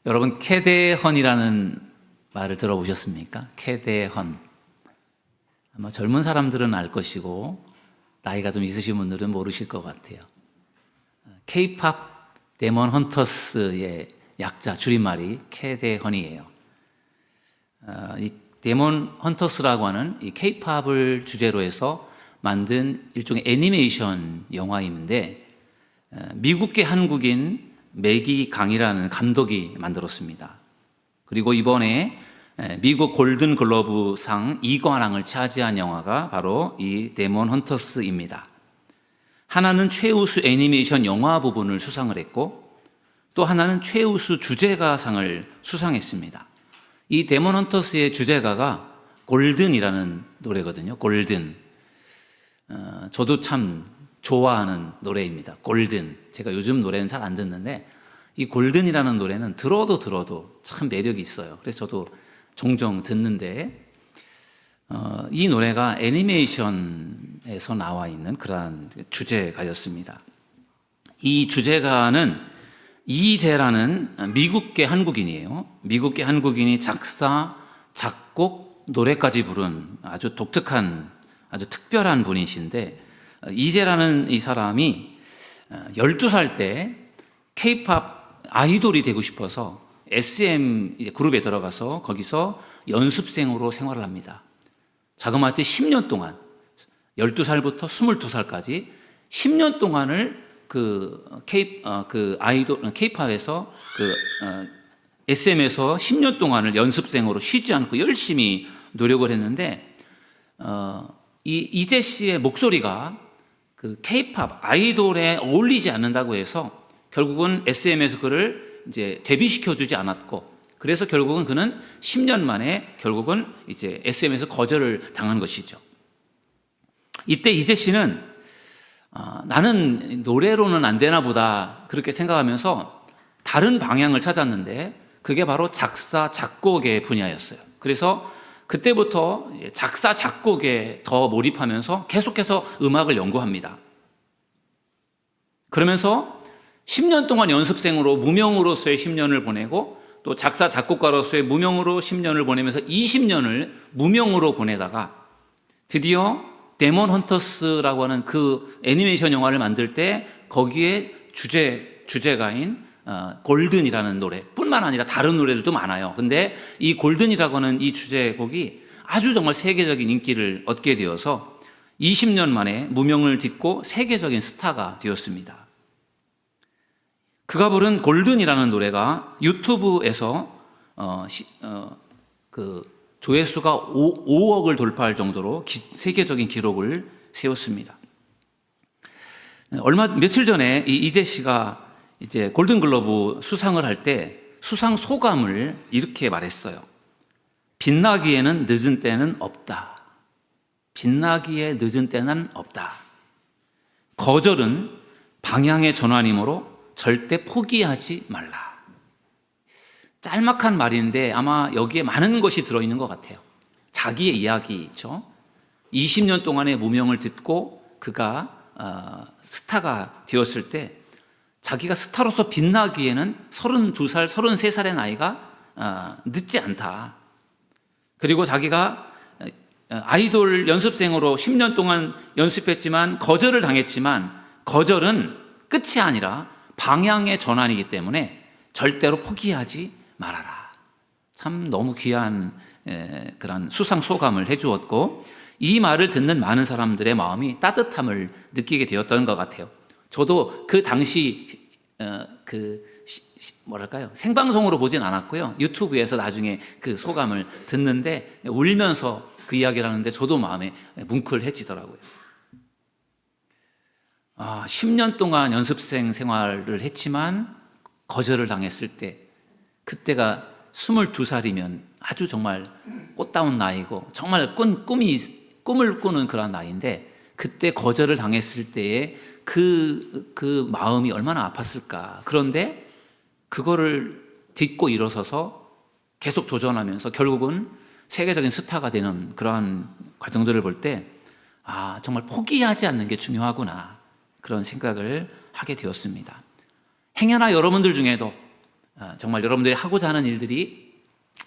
여러분, 캐대헌이라는 말을 들어보셨습니까? 캐대헌. 아마 젊은 사람들은 알 것이고 나이가 좀 있으신 분들은 모르실 것 같아요. K-팝 데몬 헌터스의 약자 줄임말이 캐대헌이에요. 이 데몬 헌터스라고 하는 이 K-팝을 주제로 해서 만든 일종의 애니메이션 영화인데 미국계 한국인 매기 강이라는 감독이 만들었습니다. 그리고 이번에 미국 골든 글로브상 2관왕을 차지한 영화가 바로 이 데몬 헌터스입니다. 하나는 최우수 애니메이션 영화 부분을 수상을 했고 또 하나는 최우수 주제가상을 수상했습니다. 이 데몬 헌터스의 주제가가 골든이라는 노래거든요. 골든. 저도 참 좋아하는 노래입니다. 골든. 제가 요즘 노래는 잘 안 듣는데 이 골든이라는 노래는 들어도 참 매력이 있어요. 그래서 저도 종종 듣는데 이 노래가 애니메이션에서 나와 있는 그러한 주제가였습니다. 이 주제가는 이재라는 미국계 한국인이에요. 미국계 한국인이 작사, 작곡, 노래까지 부른 아주 독특한 아주 특별한 분이신데 이재라는 이 사람이 12살 때 K-팝 아이돌이 되고 싶어서 SM 그룹에 들어가서 거기서 연습생으로 생활을 합니다. 자그마치 10년 동안 12살부터 22살까지 10년 동안을 K-팝에서 SM에서 10년 동안을 연습생으로 쉬지 않고 열심히 노력을 했는데 이 이재 씨의 목소리가 그 K-팝 아이돌에 어울리지 않는다고 해서 결국은 SM에서 그를 이제 데뷔시켜주지 않았고, 그래서 결국은 그는 10년 만에 결국은 이제 SM에서 거절을 당한 것이죠. 이때 이재 씨는 나는 노래로는 안 되나 보다 그렇게 생각하면서 다른 방향을 찾았는데 그게 바로 작사, 작곡의 분야였어요. 그래서 그때부터 작사, 작곡에 더 몰입하면서 계속해서 음악을 연구합니다. 그러면서 10년 동안 연습생으로 무명으로서의 10년을 보내고 또 작사, 작곡가로서의 무명으로 10년을 보내면서 20년을 무명으로 보내다가 드디어 데몬 헌터스라고 하는 그 애니메이션 영화를 만들 때 거기에 주제가인 골든이라는 노래뿐만 아니라 다른 노래들도 많아요. 근데 이 골든이라고 하는 이 주제곡이 아주 정말 세계적인 인기를 얻게 되어서 20년 만에 무명을 딛고 세계적인 스타가 되었습니다. 그가 부른 골든이라는 노래가 유튜브에서 조회수가 5억을 돌파할 정도로 세계적인 기록을 세웠습니다. 며칠 전에 이 이재 씨가 이제 골든글로브 수상을 할 때 수상 소감을 이렇게 말했어요. 빛나기에는 늦은 때는 없다. 빛나기에 늦은 때는 없다. 거절은 방향의 전환이므로 절대 포기하지 말라. 짤막한 말인데 아마 여기에 많은 것이 들어있는 것 같아요. 자기의 이야기죠. 20년 동안의 무명을 듣고 그가 스타가 되었을 때 자기가 스타로서 빛나기에는 32살, 33살의 나이가 늦지 않다. 그리고 자기가 아이돌 연습생으로 10년 동안 연습했지만 거절을 당했지만 거절은 끝이 아니라 방향의 전환이기 때문에 절대로 포기하지 말아라. 참 너무 귀한 그런 수상 소감을 해주었고 이 말을 듣는 많은 사람들의 마음이 따뜻함을 느끼게 되었던 것 같아요. 저도 그 당시 생방송으로 보진 않았고요. 유튜브에서 나중에 그 소감을 듣는데 울면서 그 이야기를 하는데 저도 마음에 뭉클해지더라고요. 10년 동안 연습생 생활을 했지만 거절을 당했을 때 그때가 22살이면 아주 정말 꽃다운 나이고 정말 꿈을 꾸는 그런 나이인데 그때 거절을 당했을 때의 그 마음이 얼마나 아팠을까. 그런데 그거를 딛고 일어서서 계속 도전하면서 결국은 세계적인 스타가 되는 그러한 과정들을 볼 때 정말 포기하지 않는 게 중요하구나 그런 생각을 하게 되었습니다. 행여나 여러분들 중에도 정말 여러분들이 하고자 하는 일들이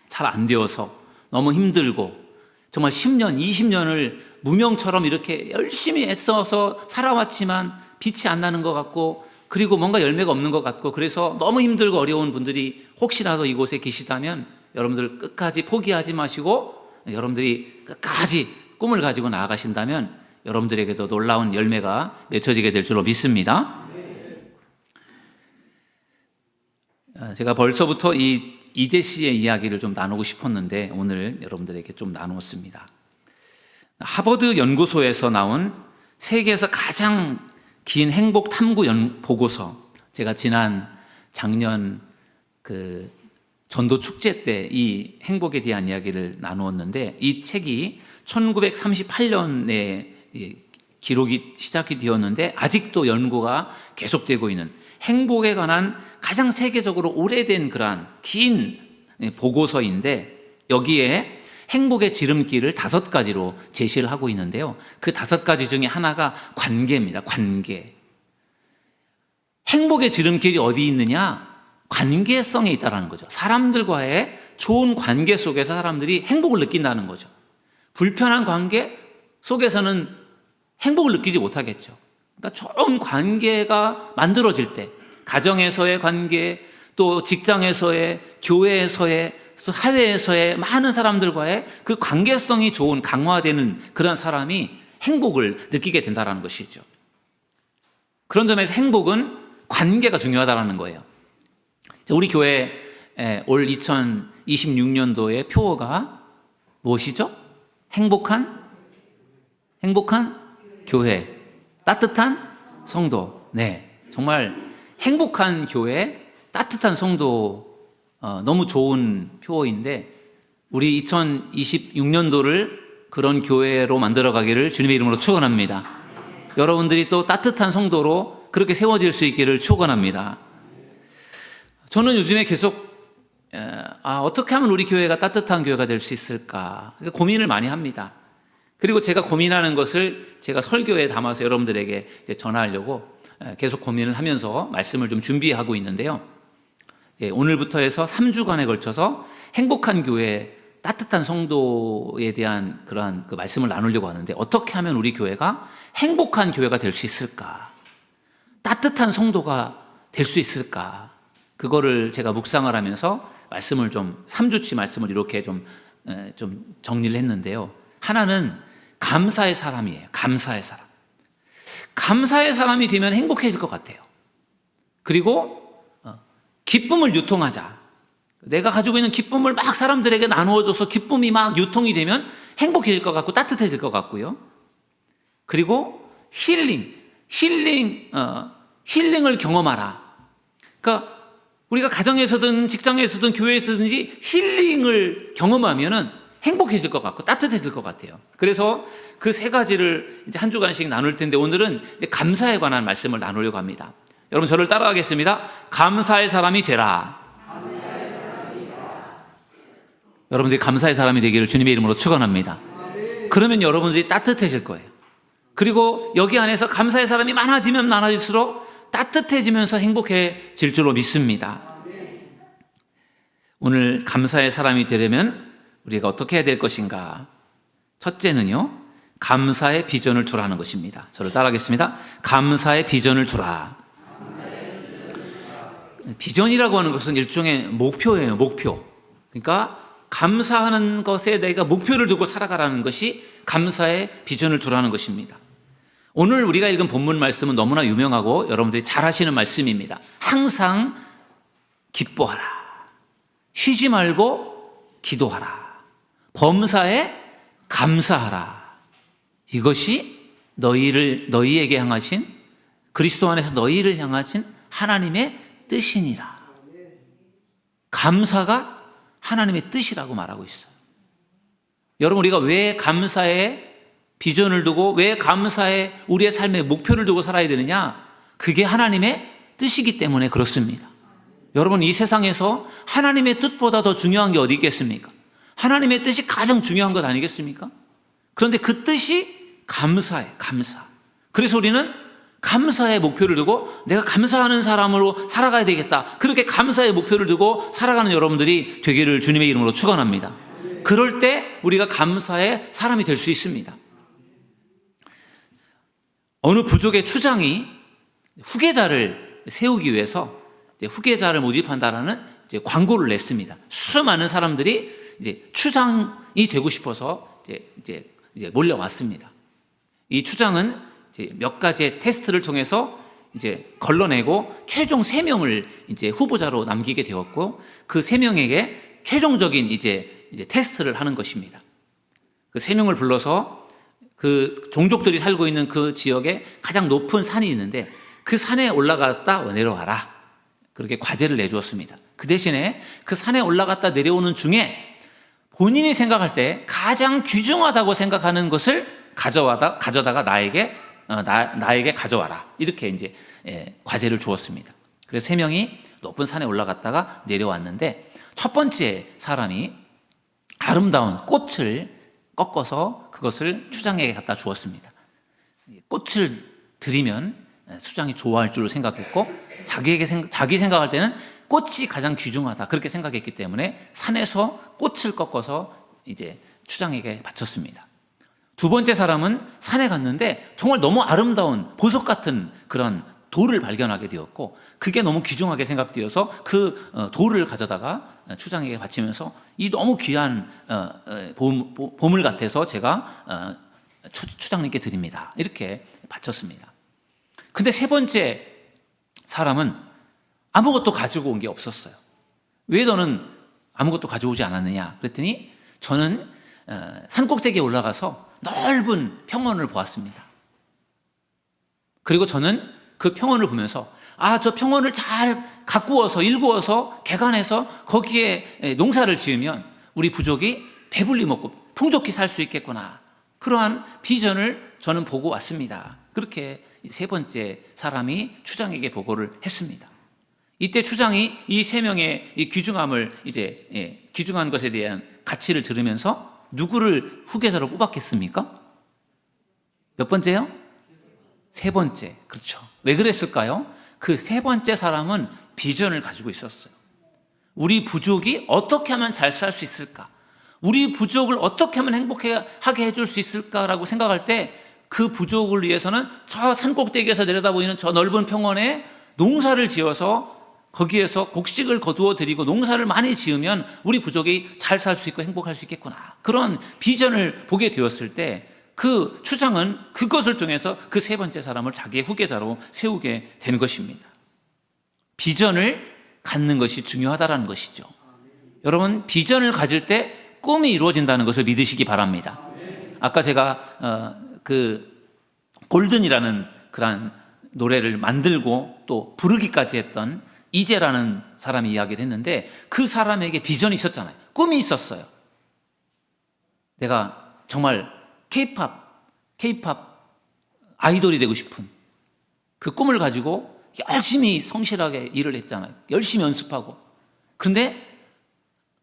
잘 안 되어서 너무 힘들고 정말 10년, 20년을 무명처럼 이렇게 열심히 애써서 살아왔지만 빛이 안 나는 것 같고 그리고 뭔가 열매가 없는 것 같고 그래서 너무 힘들고 어려운 분들이 혹시라도 이곳에 계시다면 여러분들 끝까지 포기하지 마시고 여러분들이 끝까지 꿈을 가지고 나아가신다면 여러분들에게도 놀라운 열매가 맺혀지게 될 줄로 믿습니다. 제가 벌써부터 이 이재 씨의 이야기를 좀 나누고 싶었는데 오늘 여러분들에게 좀 나누었습니다. 하버드 연구소에서 나온 세계에서 가장 긴 행복 탐구 보고서, 제가 작년 그 전도 축제 때 이 행복에 대한 이야기를 나누었는데 이 책이 1938년에 기록이 시작이 되었는데 아직도 연구가 계속되고 있는 행복에 관한 가장 세계적으로 오래된 그러한 긴 보고서인데 여기에 행복의 지름길을 5가지로 제시를 하고 있는데요. 그 5가지 중에 하나가 관계입니다. 관계. 행복의 지름길이 어디 있느냐? 관계성에 있다는 거죠. 사람들과의 좋은 관계 속에서 사람들이 행복을 느낀다는 거죠. 불편한 관계 속에서는 행복을 느끼지 못하겠죠. 그러니까 좋은 관계가 만들어질 때 가정에서의 관계, 또 직장에서의, 교회에서의, 또 사회에서의 많은 사람들과의 그 관계성이 좋은 강화되는 그런 사람이 행복을 느끼게 된다는 것이죠. 그런 점에서 행복은 관계가 중요하다는 거예요. 우리 교회 올 2026년도의 표어가 무엇이죠? 행복한 교회, 따뜻한 성도. 네, 정말 행복한 교회, 따뜻한 성도 너무 좋은 표어인데 우리 2026년도를 그런 교회로 만들어가기를 주님의 이름으로 축원합니다. 여러분들이 또 따뜻한 성도로 그렇게 세워질 수 있기를 축원합니다. 저는 요즘에 계속 어떻게 하면 우리 교회가 따뜻한 교회가 될 수 있을까 고민을 많이 합니다. 그리고 제가 고민하는 것을 제가 설교에 담아서 여러분들에게 이제 전하려고 계속 고민을 하면서 말씀을 좀 준비하고 있는데요. 오늘부터 해서 3주간에 걸쳐서 행복한 교회, 따뜻한 성도에 대한 그러한 그 말씀을 나누려고 하는데 어떻게 하면 우리 교회가 행복한 교회가 될 수 있을까? 따뜻한 성도가 될 수 있을까? 그거를 제가 묵상을 하면서 말씀을 좀 3주치 말씀을 이렇게 좀 정리를 했는데요. 하나는 감사의 사람이에요. 감사의 사람. 감사의 사람이 되면 행복해질 것 같아요. 그리고 기쁨을 유통하자. 내가 가지고 있는 기쁨을 막 사람들에게 나누어줘서 기쁨이 막 유통이 되면 행복해질 것 같고 따뜻해질 것 같고요. 그리고 힐링을 경험하라. 그러니까 우리가 가정에서든 직장에서든 교회에서든지 힐링을 경험하면은 행복해질 것 같고 따뜻해질 것 같아요. 그래서 그 3가지를 이제 한 주간씩 나눌 텐데 오늘은 감사에 관한 말씀을 나누려고 합니다. 여러분 저를 따라하겠습니다. 감사의 사람이 되라. 여러분들이 감사의 사람이 되기를 주님의 이름으로 축원합니다. 그러면 여러분들이 따뜻해질 거예요. 그리고 여기 안에서 감사의 사람이 많아지면 많아질수록 따뜻해지면서 행복해질 줄로 믿습니다. 오늘 감사의 사람이 되려면 우리가 어떻게 해야 될 것인가? 첫째는요, 감사의 비전을 두라는 것입니다. 저를 따라하겠습니다. 감사의 비전을 두라. 비전이라고 하는 것은 일종의 목표예요. 목표. 그러니까 감사하는 것에 내가 목표를 두고 살아가라는 것이 감사의 비전을 두라는 것입니다. 오늘 우리가 읽은 본문 말씀은 너무나 유명하고 여러분들이 잘 아시는 말씀입니다. 항상 기뻐하라. 쉬지 말고 기도하라. 범사에 감사하라. 이것이 너희에게 향하신 그리스도 안에서 너희를 향하신 하나님의 뜻이니라. 감사가 하나님의 뜻이라고 말하고 있어요. 여러분 우리가 왜 감사의 비전을 두고 왜 감사의 우리의 삶의 목표를 두고 살아야 되느냐? 그게 하나님의 뜻이기 때문에 그렇습니다. 여러분 이 세상에서 하나님의 뜻보다 더 중요한 게 어디 있겠습니까? 하나님의 뜻이 가장 중요한 것 아니겠습니까? 그런데 그 뜻이 감사예요. 감사. 그래서 우리는 감사의 목표를 두고 내가 감사하는 사람으로 살아가야 되겠다. 그렇게 감사의 목표를 두고 살아가는 여러분들이 되기를 주님의 이름으로 축원합니다. 그럴 때 우리가 감사의 사람이 될 수 있습니다. 어느 부족의 추장이 후계자를 세우기 위해서 이제 후계자를 모집한다라는 이제 광고를 냈습니다. 수많은 사람들이 이제 추장이 되고 싶어서 이제 몰려왔습니다. 이 추장은 이제 몇 가지의 테스트를 통해서 이제 걸러내고 최종 3명을 이제 후보자로 남기게 되었고, 그 3명에게 최종적인 이제 테스트를 하는 것입니다. 그 3명을 불러서 그 종족들이 살고 있는 그 지역에 가장 높은 산이 있는데 그 산에 올라갔다 내려와라. 그렇게 과제를 내주었습니다. 그 대신에 그 산에 올라갔다 내려오는 중에 본인이 생각할 때 가장 귀중하다고 생각하는 것을 가져다가 나에게 가져와라. 이렇게 이제 과제를 주었습니다. 그래서 3명이 높은 산에 올라갔다가 내려왔는데, 첫 번째 사람이 아름다운 꽃을 꺾어서 그것을 추장에게 갖다 주었습니다. 꽃을 드리면 추장이 좋아할 줄로 생각했고, 자기 생각할 때는 꽃이 가장 귀중하다 그렇게 생각했기 때문에 산에서 꽃을 꺾어서 이제 추장에게 바쳤습니다. 두 번째 사람은 산에 갔는데 정말 너무 아름다운 보석 같은 그런 돌을 발견하게 되었고, 그게 너무 귀중하게 생각되어서 그 돌을 가져다가 추장에게 바치면서 이 너무 귀한 보물 같아서 제가 추장님께 드립니다. 이렇게 바쳤습니다. 근데 세 번째 사람은 아무것도 가지고 온 게 없었어요. 왜 너는 아무것도 가져오지 않았느냐? 그랬더니 저는 산꼭대기에 올라가서 넓은 평원을 보았습니다. 그리고 저는 그 평원을 보면서 저 평원을 잘 가꾸어서 일구어서 개간해서 거기에 농사를 지으면 우리 부족이 배불리 먹고 풍족히 살 수 있겠구나. 그러한 비전을 저는 보고 왔습니다. 그렇게 세 번째 사람이 추장에게 보고를 했습니다. 이때 추장이 이 3명의 이 귀중함을 귀중한 것에 대한 가치를 들으면서 누구를 후계자로 뽑았겠습니까? 몇 번째요? 세 번째. 그렇죠. 왜 그랬을까요? 그 세 번째 사람은 비전을 가지고 있었어요. 우리 부족이 어떻게 하면 잘 살 수 있을까? 우리 부족을 어떻게 하면 행복하게 해줄 수 있을까라고 생각할 때 그 부족을 위해서는 저 산꼭대기에서 내려다 보이는 저 넓은 평원에 농사를 지어서 거기에서 곡식을 거두어 드리고 농사를 많이 지으면 우리 부족이 잘 살 수 있고 행복할 수 있겠구나. 그런 비전을 보게 되었을 때 그 추장은 그것을 통해서 그 세 번째 사람을 자기의 후계자로 세우게 된 것입니다. 비전을 갖는 것이 중요하다는 것이죠. 여러분, 비전을 가질 때 꿈이 이루어진다는 것을 믿으시기 바랍니다. 아까 제가 그 골든이라는 그런 노래를 만들고 또 부르기까지 했던 이재라는 사람이 이야기를 했는데, 그 사람에게 비전이 있었잖아요. 꿈이 있었어요. 내가 정말 K-팝 아이돌이 되고 싶은 그 꿈을 가지고 열심히 성실하게 일을 했잖아요. 열심히 연습하고. 그런데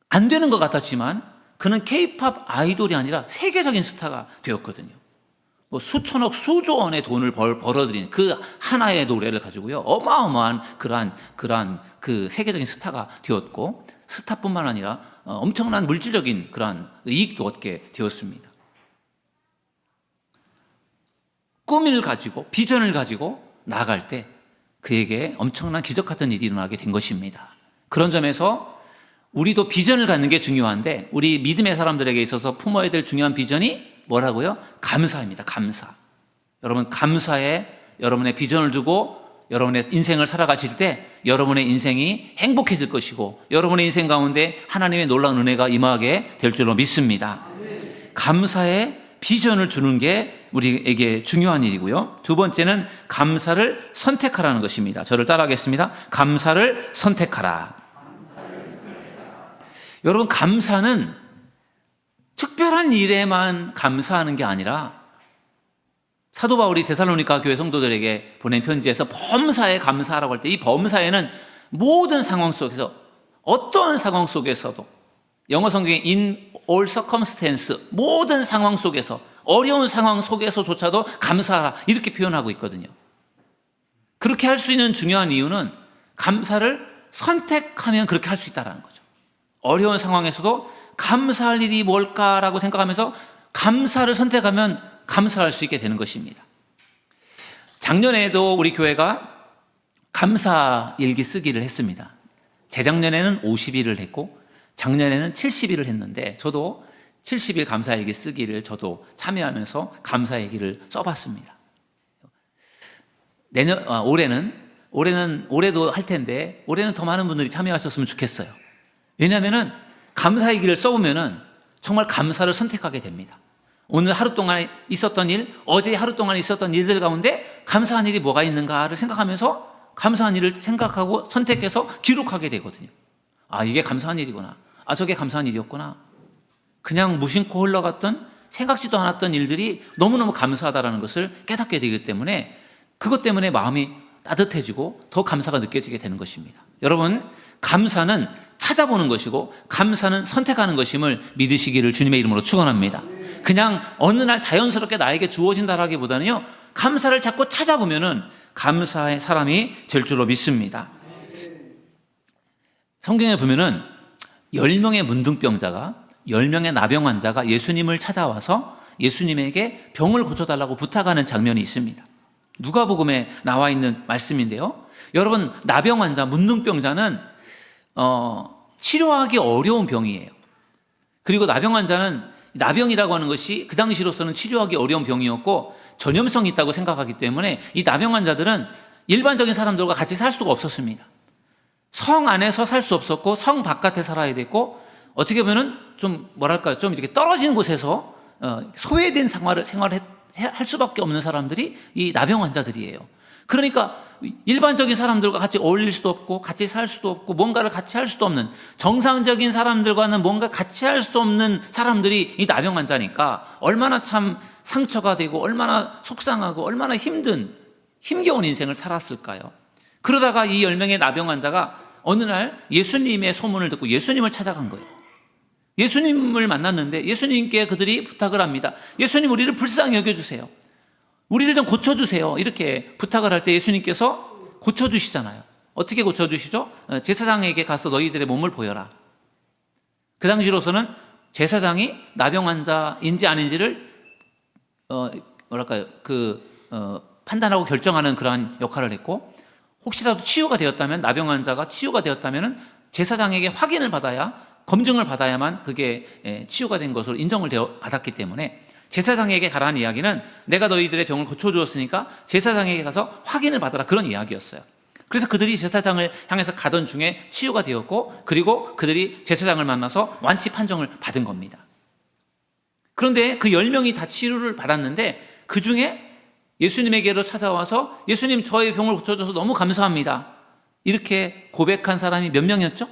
안 되는 것 같았지만 그는 K-팝 아이돌이 아니라 세계적인 스타가 되었거든요. 뭐 수천억, 수조 원의 돈을 벌어들인 그 하나의 노래를 가지고요, 어마어마한 그러한 그 세계적인 스타가 되었고, 스타뿐만 아니라 엄청난 물질적인 그러한 이익도 얻게 되었습니다. 꿈을 가지고 비전을 가지고 나아갈 때 그에게 엄청난 기적 같은 일이 일어나게 된 것입니다. 그런 점에서 우리도 비전을 갖는 게 중요한데, 우리 믿음의 사람들에게 있어서 품어야 될 중요한 비전이 뭐라고요? 감사입니다. 감사. 여러분, 감사에 여러분의 비전을 두고 여러분의 인생을 살아가실 때 여러분의 인생이 행복해질 것이고, 여러분의 인생 가운데 하나님의 놀라운 은혜가 임하게 될 줄로 믿습니다. 감사에 비전을 두는 게 우리에게 중요한 일이고요. 두 번째는 감사를 선택하라는 것입니다. 저를 따라하겠습니다. 감사를 선택하라. 여러분, 감사는 특별한 일에만 감사하는 게 아니라, 사도 바울이 데살로니가 교회 성도들에게 보낸 편지에서 범사에 감사하라고 할 때, 이 범사에는 모든 상황 속에서, 어떠한 상황 속에서도, 영어 성경에 in all circumstance, 모든 상황 속에서, 어려운 상황 속에서조차도 감사하라, 이렇게 표현하고 있거든요. 그렇게 할 수 있는 중요한 이유는 감사를 선택하면 그렇게 할 수 있다는 거죠. 어려운 상황에서도 감사할 일이 뭘까라고 생각하면서 감사를 선택하면 감사할 수 있게 되는 것입니다. 작년에도 우리 교회가 감사 일기 쓰기를 했습니다. 재작년에는 50일을 했고 작년에는 70일을 했는데 저도 70일 감사 일기 쓰기를 저도 참여하면서 감사 일기를 써봤습니다. 올해도 할 텐데 올해는 더 많은 분들이 참여하셨으면 좋겠어요. 왜냐하면은 감사 일기를 써보면은 정말 감사를 선택하게 됩니다. 오늘 하루 동안 있었던 일, 어제 하루 동안 있었던 일들 가운데 감사한 일이 뭐가 있는가를 생각하면서 감사한 일을 생각하고 선택해서 기록하게 되거든요. 아, 이게 감사한 일이구나. 아, 저게 감사한 일이었구나. 그냥 무심코 흘러갔던 생각지도 않았던 일들이 너무너무 감사하다는 것을 깨닫게 되기 때문에 그것 때문에 마음이 따뜻해지고 더 감사가 느껴지게 되는 것입니다. 여러분, 감사는 찾아보는 것이고 감사는 선택하는 것임을 믿으시기를 주님의 이름으로 축원합니다. 그냥 어느 날 자연스럽게 나에게 주어진다라기보다는요, 감사를 자꾸 찾아보면은 감사의 사람이 될 줄로 믿습니다. 성경에 보면은 10명의 문둥병자가 10명의 나병 환자가 예수님을 찾아와서 예수님에게 병을 고쳐달라고 부탁하는 장면이 있습니다. 누가복음에 나와 있는 말씀인데요. 여러분, 나병 환자, 문둥병자는 치료하기 어려운 병이에요. 그리고 나병 환자는 나병이라고 하는 것이 그 당시로서는 치료하기 어려운 병이었고 전염성이 있다고 생각하기 때문에 이 나병 환자들은 일반적인 사람들과 같이 살 수가 없었습니다. 성 안에서 살 수 없었고 성 바깥에 살아야 됐고 어떻게 보면은 좀 이렇게 떨어진 곳에서 소외된 생활을 할 수밖에 없는 사람들이 이 나병 환자들이에요. 그러니까 일반적인 사람들과 같이 어울릴 수도 없고 같이 살 수도 없고 뭔가를 같이 할 수도 없는 정상적인 사람들과는 뭔가 같이 할 수 없는 사람들이 이 나병 환자니까 얼마나 참 상처가 되고 얼마나 속상하고 얼마나 힘겨운 인생을 살았을까요? 그러다가 이 10명의 나병 환자가 어느 날 예수님의 소문을 듣고 예수님을 찾아간 거예요. 예수님을 만났는데 예수님께 그들이 부탁을 합니다. 예수님, 우리를 불쌍히 여겨주세요. 우리를 좀 고쳐주세요. 이렇게 부탁을 할 때 예수님께서 고쳐주시잖아요. 어떻게 고쳐주시죠? 제사장에게 가서 너희들의 몸을 보여라. 그 당시로서는 제사장이 나병 환자인지 아닌지를 판단하고 결정하는 그러한 역할을 했고, 혹시라도 치유가 되었다면, 나병 환자가 치유가 되었다면 제사장에게 확인을 받아야, 검증을 받아야만 그게 치유가 된 것으로 인정을 받았기 때문에 제사장에게 가라는 이야기는 내가 너희들의 병을 고쳐주었으니까 제사장에게 가서 확인을 받아라, 그런 이야기였어요. 그래서 그들이 제사장을 향해서 가던 중에 치유가 되었고, 그리고 그들이 제사장을 만나서 완치 판정을 받은 겁니다. 그런데 그 10명이 다 치유를 받았는데 그 중에 예수님에게로 찾아와서 예수님, 저의 병을 고쳐줘서 너무 감사합니다, 이렇게 고백한 사람이 몇 명이었죠?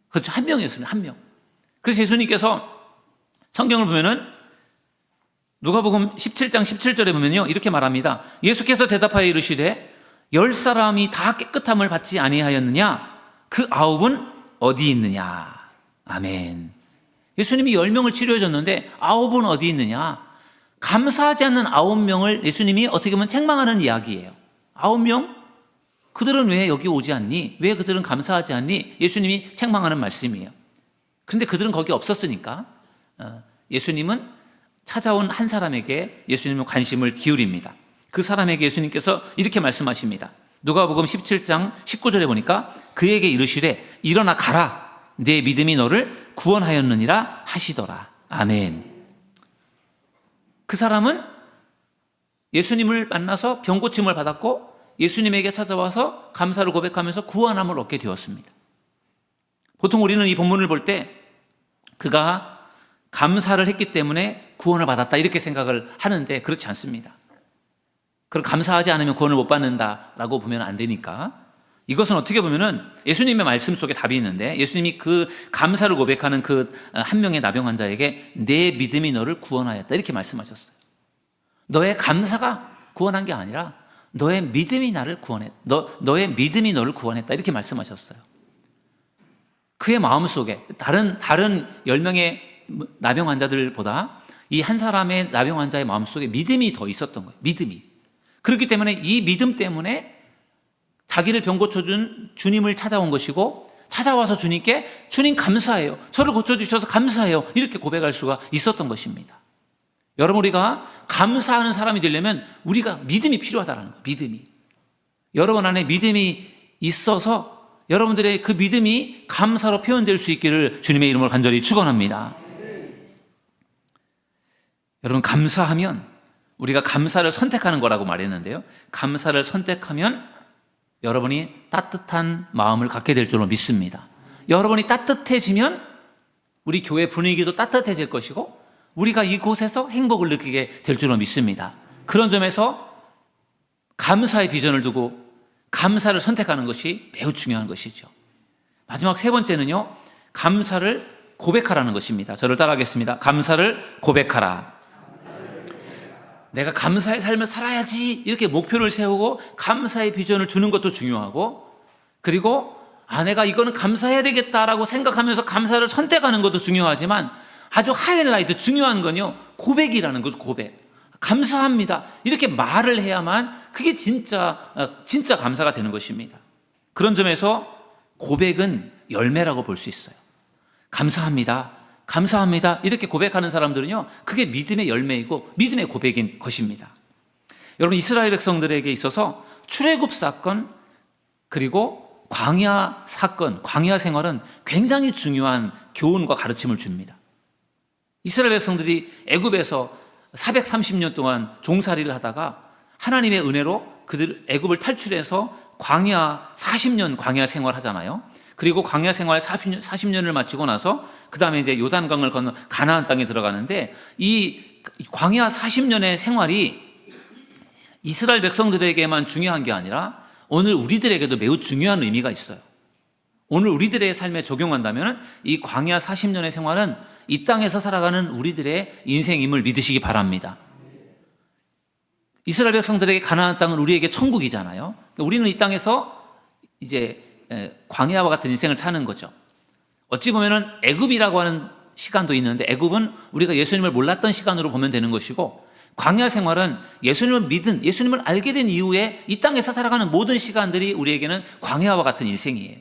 그렇죠, 한 명이었습니다. 한 명. 그래서 예수님께서 성경을 보면은 누가복음 17장 17절에 보면요, 이렇게 말합니다. 예수께서 대답하여 이르시되 10사람이 다 깨끗함을 받지 아니하였느냐? 그 9은 어디 있느냐? 아멘. 예수님이 10명을 치료해 줬는데 9은 어디 있느냐? 감사하지 않는 9명을 예수님이 어떻게 보면 책망하는 이야기예요. 9명? 그들은 왜 여기 오지 않니? 왜 그들은 감사하지 않니? 예수님이 책망하는 말씀이에요. 그런데 그들은 거기 없었으니까 예수님은 찾아온 한 사람에게 예수님은 관심을 기울입니다. 그 사람에게 예수님께서 이렇게 말씀하십니다. 누가복음 17장 19절에 보니까 그에게 이르시되 일어나 가라, 내 믿음이 너를 구원하였느니라 하시더라. 아멘. 그 사람은 예수님을 만나서 병고침을 받았고 예수님에게 찾아와서 감사를 고백하면서 구원함을 얻게 되었습니다. 보통 우리는 이 본문을 볼 때 그가 감사를 했기 때문에 구원을 받았다, 이렇게 생각을 하는데 그렇지 않습니다. 그럼 감사하지 않으면 구원을 못 받는다라고 보면 안 되니까, 이것은 어떻게 보면은 예수님의 말씀 속에 답이 있는데, 예수님이 그 감사를 고백하는 그 한 명의 나병 환자에게 내 믿음이 너를 구원하였다, 이렇게 말씀하셨어요. 너의 감사가 구원한 게 아니라 너의 믿음이 나를 너의 믿음이 너를 구원했다, 이렇게 말씀하셨어요. 그의 마음속에 다른 10명의 나병 환자들보다 이 한 사람의 나병 환자의 마음속에 믿음이 더 있었던 거예요. 믿음이. 그렇기 때문에 이 믿음 때문에 자기를 병 고쳐준 주님을 찾아온 것이고, 찾아와서 주님께 주님 감사해요, 저를 고쳐주셔서 감사해요, 이렇게 고백할 수가 있었던 것입니다. 여러분, 우리가 감사하는 사람이 되려면 우리가 믿음이 필요하다는 거예요. 믿음이. 여러분 안에 믿음이 있어서 여러분들의 그 믿음이 감사로 표현될 수 있기를 주님의 이름으로 간절히 축원합니다. 여러분, 감사하면 우리가 감사를 선택하는 거라고 말했는데요, 감사를 선택하면 여러분이 따뜻한 마음을 갖게 될 줄로 믿습니다. 여러분이 따뜻해지면 우리 교회 분위기도 따뜻해질 것이고 우리가 이곳에서 행복을 느끼게 될 줄로 믿습니다. 그런 점에서 감사의 비전을 두고 감사를 선택하는 것이 매우 중요한 것이죠. 마지막 세 번째는요, 감사를 고백하라는 것입니다. 저를 따라하겠습니다. 감사를 고백하라. 내가 감사의 삶을 살아야지, 이렇게 목표를 세우고 감사의 비전을 주는 것도 중요하고, 그리고 내가 이거는 감사해야 되겠다라고 생각하면서 감사를 선택하는 것도 중요하지만 아주 하이라이트 중요한 건요, 고백이라는 거죠. 고백. 감사합니다, 이렇게 말을 해야만 그게 진짜 감사가 되는 것입니다. 그런 점에서 고백은 열매라고 볼 수 있어요. 감사합니다, 감사합니다, 이렇게 고백하는 사람들은요, 그게 믿음의 열매이고 믿음의 고백인 것입니다. 여러분, 이스라엘 백성들에게 있어서 출애굽 사건, 그리고 광야 사건, 광야 생활은 굉장히 중요한 교훈과 가르침을 줍니다. 이스라엘 백성들이 애굽에서 430년 동안 종살이를 하다가 하나님의 은혜로 그들 애굽을 탈출해서 광야 40년 광야 생활하잖아요. 그리고 광야 생활 40년을 마치고 나서 그 다음에 이제 요단강을 건너 가나안 땅에 들어가는데, 이 광야 40년의 생활이 이스라엘 백성들에게만 중요한 게 아니라 오늘 우리들에게도 매우 중요한 의미가 있어요. 오늘 우리들의 삶에 적용한다면 이 광야 40년의 생활은 이 땅에서 살아가는 우리들의 인생임을 믿으시기 바랍니다. 이스라엘 백성들에게 가나안 땅은 우리에게 천국이잖아요. 우리는 이 땅에서 이제 광야와 같은 인생을 사는 거죠. 어찌 보면은 애굽이라고 하는 시간도 있는데, 애굽은 우리가 예수님을 몰랐던 시간으로 보면 되는 것이고, 광야 생활은 예수님을 알게 된 이후에 이 땅에서 살아가는 모든 시간들이 우리에게는 광야와 같은 인생이에요.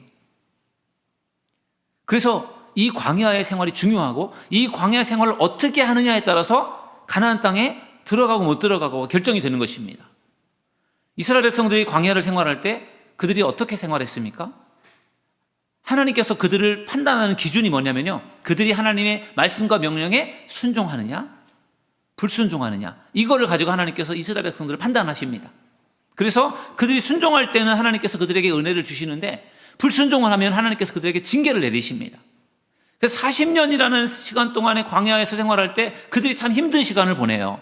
그래서 이 광야의 생활이 중요하고, 이 광야 생활을 어떻게 하느냐에 따라서 가나안 땅에 들어가고 못 들어가고 결정이 되는 것입니다. 이스라엘 백성들이 광야를 생활할 때 그들이 어떻게 생활했습니까? 하나님께서 그들을 판단하는 기준이 뭐냐면요, 그들이 하나님의 말씀과 명령에 순종하느냐 불순종하느냐, 이거를 가지고 하나님께서 이스라엘 백성들을 판단하십니다. 그래서 그들이 순종할 때는 하나님께서 그들에게 은혜를 주시는데, 불순종을 하면 하나님께서 그들에게 징계를 내리십니다. 그래서 40년이라는 시간 동안에 광야에서 생활할 때 그들이 참 힘든 시간을 보내요.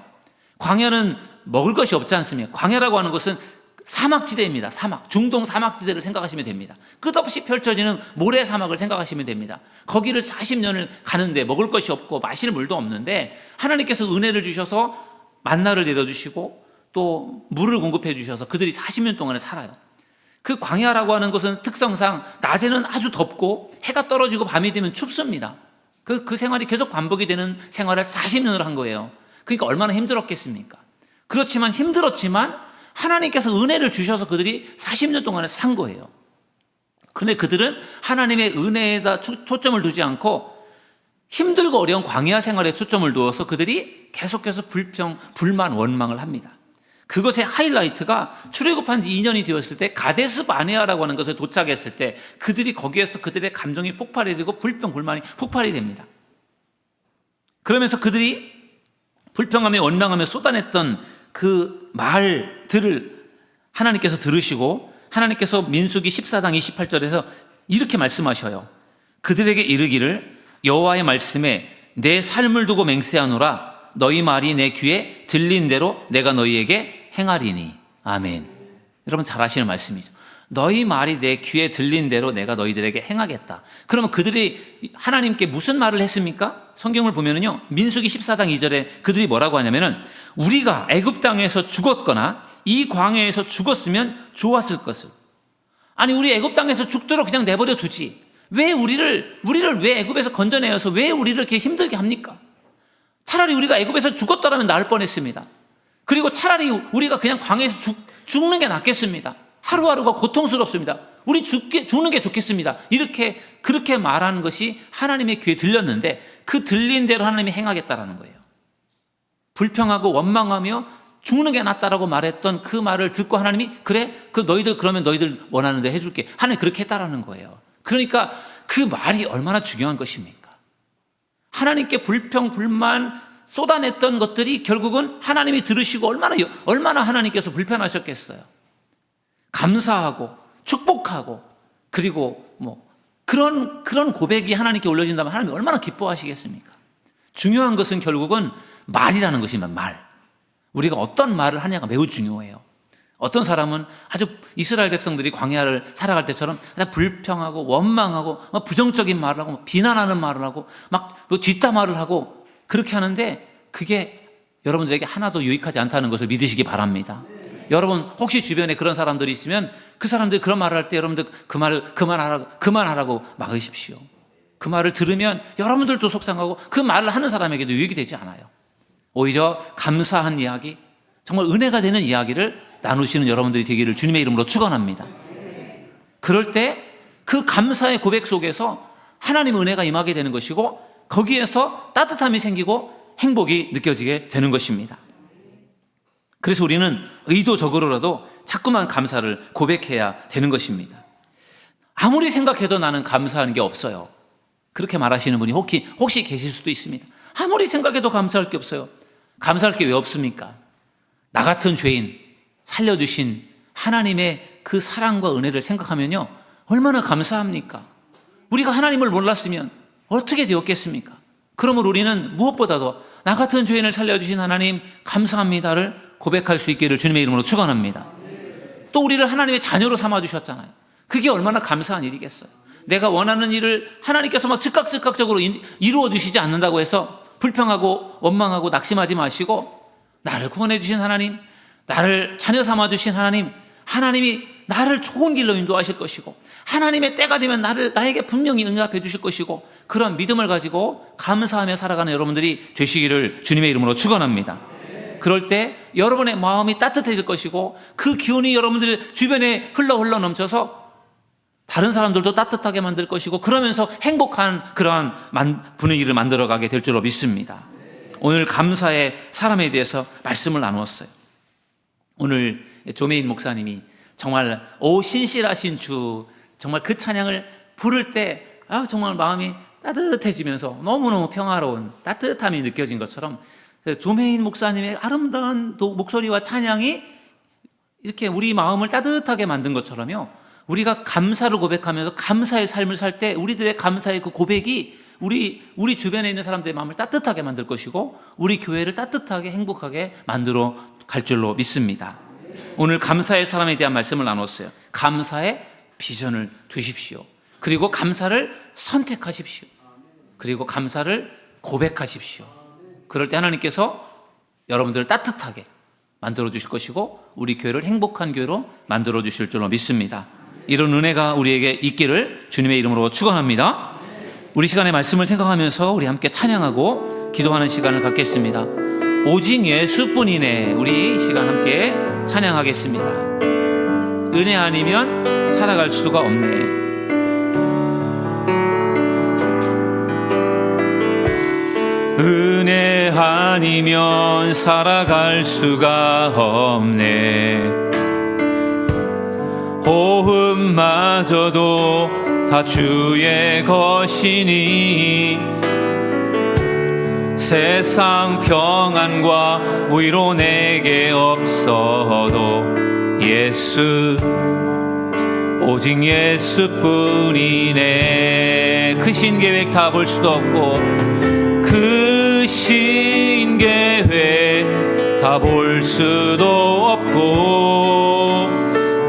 광야는 먹을 것이 없지 않습니까? 광야라고 하는 것은 사막지대입니다. 중동 사막지대를 생각하시면 됩니다. 끝없이 펼쳐지는 모래 사막을 생각하시면 됩니다. 거기를 40년을 가는데 먹을 것이 없고 마실 물도 없는데 하나님께서 은혜를 주셔서 만나를 내려주시고 또 물을 공급해 주셔서 그들이 40년 동안을 살아요. 그 광야라고 하는 것은 특성상 낮에는 아주 덥고 해가 떨어지고 밤이 되면 춥습니다. 그 생활이 계속 반복이 되는 생활을 40년을 한 거예요. 그러니까 얼마나 힘들었겠습니까? 그렇지만 힘들었지만 하나님께서 은혜를 주셔서 그들이 40년 동안을 산 거예요. 그런데 그들은 하나님의 은혜에다 초점을 두지 않고 힘들고 어려운 광야 생활에 초점을 두어서 그들이 계속해서 불평, 불만, 원망을 합니다. 그것의 하이라이트가 출애굽한 지 2년이 되었을 때 가데스 바네아라고 하는 것에 도착했을 때 그들이 거기에서 그들의 감정이 폭발이 되고 불평, 불만이 폭발이 됩니다. 그러면서 그들이 불평하며 원망하며 쏟아냈던 그 말들을 하나님께서 들으시고 하나님께서 민수기 14장 28절에서 이렇게 말씀하셔요. 그들에게 이르기를 여호와의 말씀에 내 삶을 두고 맹세하노라. 너희 말이 내 귀에 들린 대로 내가 너희에게 행하리니. 아멘. 여러분 잘 아시는 말씀이죠. 너희 말이 내 귀에 들린 대로 내가 너희들에게 행하겠다. 그러면 그들이 하나님께 무슨 말을 했습니까? 성경을 보면은요, 민수기 14장 2절에 그들이 뭐라고 하냐면은 우리가 애굽 땅에서 죽었거나 이 광야에서 죽었으면 좋았을 것을. 아니, 우리 애굽 땅에서 죽도록 그냥 내버려 두지. 왜 우리를 왜 애굽에서 건져내어서 왜 우리를 이렇게 힘들게 합니까? 차라리 우리가 애굽에서 죽었더라면 나을 뻔했습니다. 그리고 차라리 우리가 그냥 광야에서 죽는 게 낫겠습니다. 하루하루가 고통스럽습니다. 우리 죽는 게 좋겠습니다. 그렇게 말하는 것이 하나님의 귀에 들렸는데 그 들린 대로 하나님이 행하겠다라는 거예요. 불평하고 원망하며 죽는 게 낫다라고 말했던 그 말을 듣고 하나님이 그래? 그러면 너희들 원하는 데 해줄게. 하나님이 그렇게 했다라는 거예요. 그러니까 그 말이 얼마나 중요한 것입니까? 하나님께 불평, 불만 쏟아냈던 것들이 결국은 하나님이 들으시고 얼마나 하나님께서 불편하셨겠어요. 감사하고 축복하고 그리고 그런 고백이 하나님께 올려진다면 하나님이 얼마나 기뻐하시겠습니까? 중요한 것은 결국은 말이라는 것입니다. 말. 우리가 어떤 말을 하냐가 매우 중요해요. 어떤 사람은 아주 이스라엘 백성들이 광야를 살아갈 때처럼 불평하고 원망하고 부정적인 말을 하고 비난하는 말을 하고 막 뒷담화를 하고 그렇게 하는데 그게 여러분들에게 하나도 유익하지 않다는 것을 믿으시기 바랍니다. 여러분 혹시 주변에 그런 사람들이 있으면 그 사람들이 그런 말을 할 때 여러분들 그 말을 그만하라고 막으십시오. 그 말을 들으면 여러분들도 속상하고 그 말을 하는 사람에게도 유익이 되지 않아요. 오히려 감사한 이야기, 정말 은혜가 되는 이야기를 나누시는 여러분들이 되기를 주님의 이름으로 축원합니다. 그럴 때 그 감사의 고백 속에서 하나님의 은혜가 임하게 되는 것이고 거기에서 따뜻함이 생기고 행복이 느껴지게 되는 것입니다. 그래서 우리는 의도적으로라도 자꾸만 감사를 고백해야 되는 것입니다. 아무리 생각해도 나는 감사하는 게 없어요. 그렇게 말하시는 분이 혹시 계실 수도 있습니다. 아무리 생각해도 감사할 게 없어요. 감사할 게 왜 없습니까? 나 같은 죄인 살려주신 하나님의 그 사랑과 은혜를 생각하면요 얼마나 감사합니까? 우리가 하나님을 몰랐으면 어떻게 되었겠습니까? 그러므로 우리는 무엇보다도 나 같은 죄인을 살려주신 하나님 감사합니다를 고백할 수 있기를 주님의 이름으로 축원합니다. 또 우리를 하나님의 자녀로 삼아주셨잖아요. 그게 얼마나 감사한 일이겠어요. 내가 원하는 일을 하나님께서 막 즉각적으로 이루어 주시지 않는다고 해서 불평하고 원망하고 낙심하지 마시고 나를 구원해 주신 하나님, 나를 자녀 삼아 주신 하나님이 나를 좋은 길로 인도하실 것이고 하나님의 때가 되면 나에게 분명히 응답해 주실 것이고 그런 믿음을 가지고 감사하며 살아가는 여러분들이 되시기를 주님의 이름으로 축원합니다. 그럴 때 여러분의 마음이 따뜻해질 것이고 그 기운이 여러분들 주변에 흘러 넘쳐서 다른 사람들도 따뜻하게 만들 것이고 그러면서 행복한 그러한 분위기를 만들어가게 될 줄로 믿습니다. 오늘 감사의 사람에 대해서 말씀을 나누었어요. 오늘 조메인 목사님이 정말 신실하신 주 정말 그 찬양을 부를 때 정말 마음이 따뜻해지면서 너무너무 평화로운 따뜻함이 느껴진 것처럼 조메인 목사님의 아름다운 목소리와 찬양이 이렇게 우리 마음을 따뜻하게 만든 것처럼요 우리가 감사를 고백하면서 감사의 삶을 살 때 우리들의 감사의 그 고백이 우리 주변에 있는 사람들의 마음을 따뜻하게 만들 것이고 우리 교회를 따뜻하게 행복하게 만들어 갈 줄로 믿습니다. 오늘 감사의 사람에 대한 말씀을 나눴어요. 감사의 비전을 두십시오. 그리고 감사를 선택하십시오. 그리고 감사를 고백하십시오. 그럴 때 하나님께서 여러분들을 따뜻하게 만들어 주실 것이고 우리 교회를 행복한 교회로 만들어 주실 줄로 믿습니다. 이런 은혜가 우리에게 있기를 주님의 이름으로 축원합니다. 우리 시간의 말씀을 생각하면서 우리 함께 찬양하고 기도하는 시간을 갖겠습니다. 오직 예수뿐이네. 우리 시간 함께 찬양하겠습니다. 은혜 아니면 살아갈 수가 없네. 은혜 아니면 살아갈 수가 없네. 호흡마저도 다 주의 것이니 세상 평안과 위로 내게 없어도 오직 예수뿐이네. 그 신계획 다 볼 수도 없고 그 신계획 다 볼 수도 없고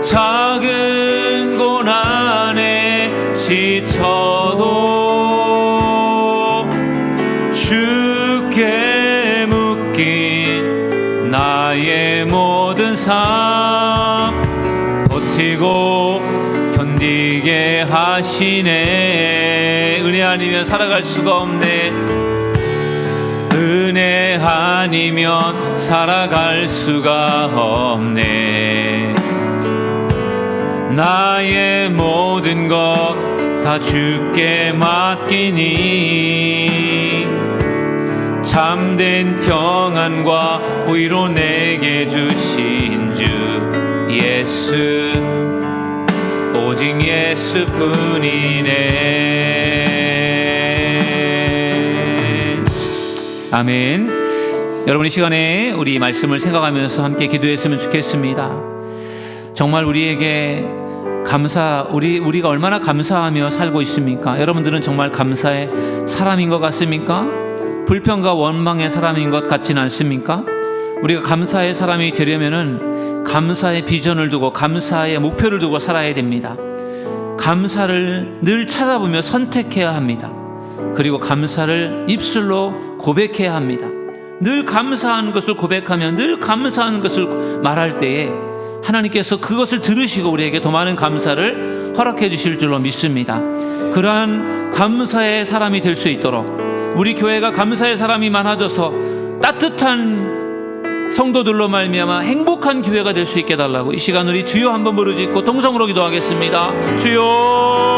작은 고난에 지쳐도 주께 묶인 나의 모든 삶 버티고 견디게 하시네. 은혜 아니면 살아갈 수가 없네. 은혜 아니면 살아갈 수가 없네. 나의 모든 것 다 주께 맡기니 참된 평안과 위로 내게 주신 주 예수, 오직 예수뿐이네. 아멘. 여러분, 이 시간에 우리 말씀을 생각하면서 함께 기도했으면 좋겠습니다. 정말 우리에게 우리가 얼마나 감사하며 살고 있습니까? 여러분들은 정말 감사의 사람인 것 같습니까? 불평과 원망의 사람인 것 같지는 않습니까? 우리가 감사의 사람이 되려면은 감사의 비전을 두고 감사의 목표를 두고 살아야 됩니다. 감사를 늘 찾아보며 선택해야 합니다. 그리고 감사를 입술로 고백해야 합니다. 늘 감사한 것을 고백하며 늘 감사한 것을 말할 때에 하나님께서 그것을 들으시고 우리에게 더 많은 감사를 허락해 주실 줄로 믿습니다. 그러한 감사의 사람이 될 수 있도록 우리 교회가 감사의 사람이 많아져서 따뜻한 성도들로 말미암아 행복한 교회가 될 수 있게 달라고 이 시간 우리 주여 한번 부르짖고 동성으로 기도하겠습니다. 주여,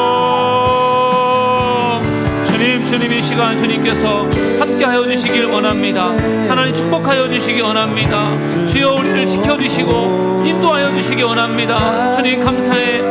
주님 이 시간 주님께서 함께하여 주시길 원합니다. 하나님 축복하여 주시기 원합니다. 주여, 우리를 지켜주시고 인도하여 주시기 원합니다. 주님, 감사의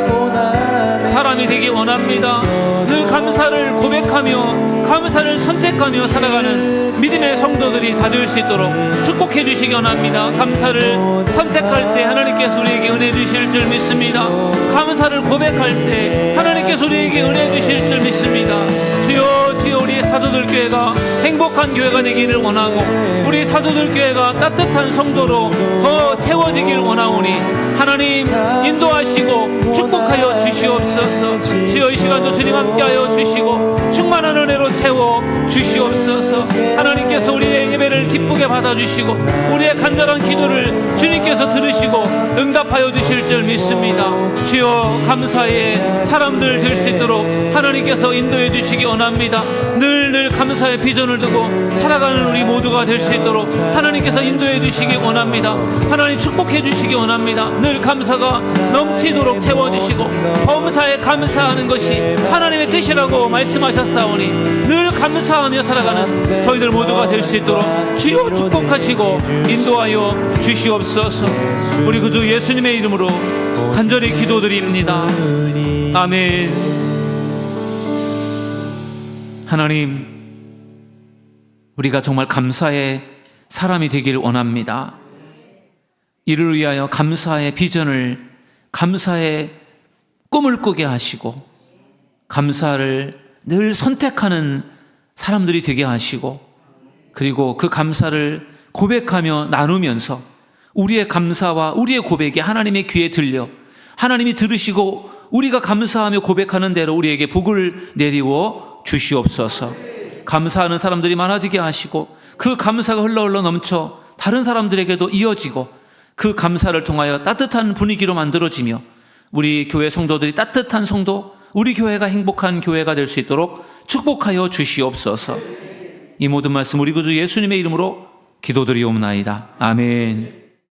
사람이 되기 원합니다. 늘 감사를 고백하며 감사를 선택하며 살아가는 믿음의 성도들이 다 될 수 있도록 축복해 주시기 원합니다. 감사를 선택할 때 하나님께서 우리에게 은혜 주실 줄 믿습니다. 감사를 고백할 때 하나님께서 우리에게 은혜 주실 줄 믿습니다. 주여, 우리 사도들 교회가 행복한 교회가 되기를 원하고 우리 사도들 교회가 따뜻한 성도로 더 채워지기를 원하오니 하나님 인도하시고 축복하여 주시옵소서. 주여, 이 시간도 주님 함께하여 주시고 충만한 은혜로 채워 주시옵소서. 하나님께서 우리의 예배를 기쁘게 받아주시고 우리의 간절한 기도를 주님께서 들으시고 응답하여 주실 줄 믿습니다. 주여, 감사의 사람들 될 수 있도록 하나님께서 인도해 주시기 원합니다. 늘 감사의 비전을 두고 살아가는 우리 모두가 될 수 있도록 하나님께서 인도해 주시기 원합니다. 하나님 축복해 주시기 원합니다. 늘 감사가 넘치도록 채워주시고 범사에 감사하는 것이 하나님의 뜻이라고 말씀하셨사오니 늘 감사하며 살아가는 저희들 모두가 될 수 있도록 주여 축복하시고 인도하여 주시옵소서. 우리 구주 예수님의 이름으로 간절히 기도드립니다. 아멘. 하나님, 우리가 정말 감사의 사람이 되기를 원합니다. 이를 위하여 감사의 비전을, 감사의 꿈을 꾸게 하시고 감사를 늘 선택하는 사람들이 되게 하시고 그리고 그 감사를 고백하며 나누면서 우리의 감사와 우리의 고백이 하나님의 귀에 들려 하나님이 들으시고 우리가 감사하며 고백하는 대로 우리에게 복을 내리워 주시옵소서. 감사하는 사람들이 많아지게 하시고 그 감사가 흘러 넘쳐 다른 사람들에게도 이어지고 그 감사를 통하여 따뜻한 분위기로 만들어지며 우리 교회 성도들이 따뜻한 성도, 우리 교회가 행복한 교회가 될 수 있도록 축복하여 주시옵소서. 이 모든 말씀 우리 구주 예수님의 이름으로 기도드리옵나이다. 아멘.